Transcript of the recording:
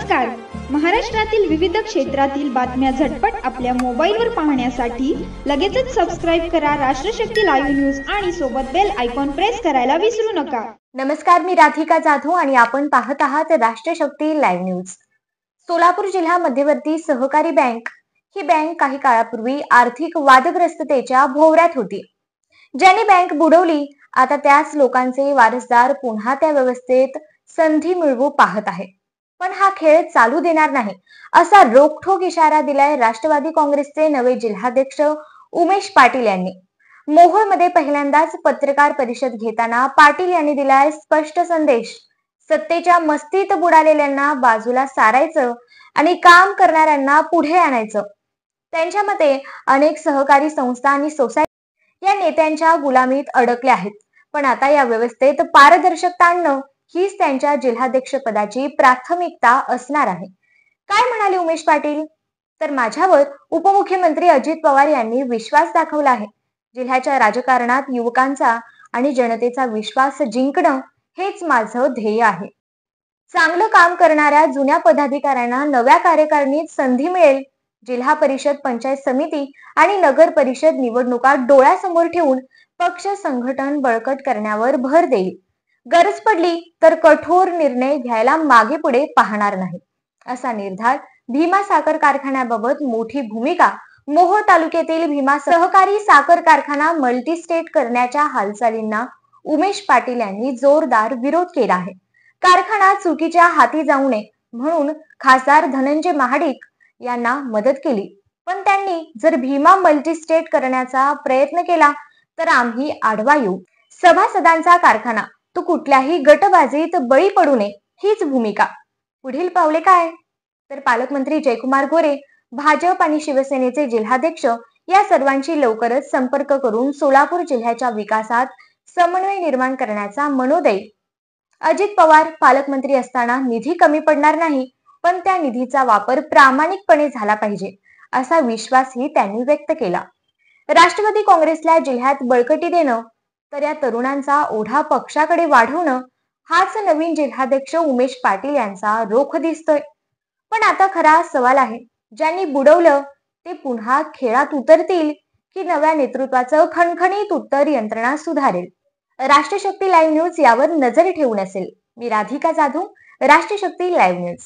नमस्कार. महाराष्ट्रातील विविध क्षेत्रातील बातम्या झटपट आपल्या मोबाईलवर पाहण्यासाठी लगेचच सबस्क्राइब करा राष्ट्रशक्ती लाईव्ह न्यूज आणि सोबत बेल आयकॉन प्रेस करायला विसरू नका. नमस्कार, मी राधिका जाधव आणि आपण पाहत आहात राष्ट्रशक्ती लाईव्ह न्यूज. सोलापूर जिल्हा मध्यवर्ती सहकारी बँक ही बँक काही काळापूर्वी आर्थिक वादग्रस्ततेच्या भोवऱ्यात होती. ज्यांनी बँक बुडवली, आता त्याच लोकांचे वारसदार पुन्हा त्या व्यवस्थेत संधी मिळवू पाहत आहे. पण हा खेळ चालू देणार नाही असा रोखठोक इशारा दिलाय राष्ट्रवादी काँग्रेसचे नवे जिल्हाध्यक्ष उमेश पाटील यांनी. मोहोळमध्ये पहिल्यांदाच पत्रकार परिषद घेताना पाटील यांनी दिलाय स्पष्ट संदेश. सत्तेच्या मस्तीत बुडालेल्यांना बाजूला सारायचं आणि काम करणाऱ्यांना पुढे आणायचं. त्यांच्या मते अनेक सहकारी संस्था आणि सोसायटी या नेत्यांच्या गुलामीत अडकल्या आहेत. पण आता या व्यवस्थेत पारदर्शकता आणणं हीच त्यांच्या जिल्हाध्यक्ष पदाची प्राथमिकता असणार आहे. काय म्हणाले उमेश पाटील? तर माझ्यावर उपमुख्यमंत्री अजित पवार यांनी विश्वास दाखवला आहे. जिल्ह्याच्या राजकारणात युवकांचा आणि जनतेचा विश्वास जिंकणं हेच माझं ध्येय आहे. चांगलं काम करणाऱ्या जुन्या पदाधिकाऱ्यांना नव्या कार्यकारिणीत संधी मिळेल. जिल्हा परिषद, पंचायत समिती आणि नगर परिषद निवडणुका डोळ्यासमोर ठेवून पक्ष संघटन बळकट करण्यावर भर देईल. गरज पडली तर कठोर निर्णय घ्यायला मागे पुढे पाहणार नाही असा निर्धार. भीमा साखर कारखान्याबाबत मोठी भूमिका. मोहोळ तालुक्यातील भीमा सहकारी साखर कारखाना मल्टीस्टेट करण्याच्या हालचालींना उमेश पाटील यांनी जोरदार विरोध केला आहे. कारखाना चुकीच्या हाती जाऊ नये म्हणून खासदार धनंजय महाडिक यांना मदत केली. पण त्यांनी जर भीमा मल्टीस्टेट करण्याचा प्रयत्न केला तर आम्ही आडवा येऊ. सभासदांचा कारखाना तो कुठल्याही गटबाजीत बळी पडू नये हीच भूमिका. पुढील पावले काय? तर पालकमंत्री जयकुमार गोरे, भाजप आणि शिवसेनेचे जिल्हाध्यक्ष या सर्वांशी लवकरच संपर्क करून सोलापूर जिल्ह्याच्या विकासात समन्वय निर्माण करण्याचा मनोदय. अजित पवार पालकमंत्री असताना निधी कमी पडणार नाही, पण त्या निधीचा वापर प्रामाणिकपणे झाला पाहिजे असा विश्वासही त्यांनी व्यक्त केला. राष्ट्रवादी काँग्रेसला जिल्ह्यात बळकटी देणं तर या तरुणांचा ओढा पक्षाकडे वाढवणं हाच नवीन जिल्हाध्यक्ष उमेश पाटील यांचा रोख दिसतोय. पण आता खरा सवाल आहे, ज्यांनी बुडवलं ते पुन्हा खेळात उतरतील की नव्या नेतृत्वाचं खणखणीत उत्तर यंत्रणा सुधारेल? राष्ट्रशक्ती लाईव्ह न्यूज यावर नजर ठेवून असेल. मी राधिका जाधव, राष्ट्रशक्ती लाईव्ह न्यूज.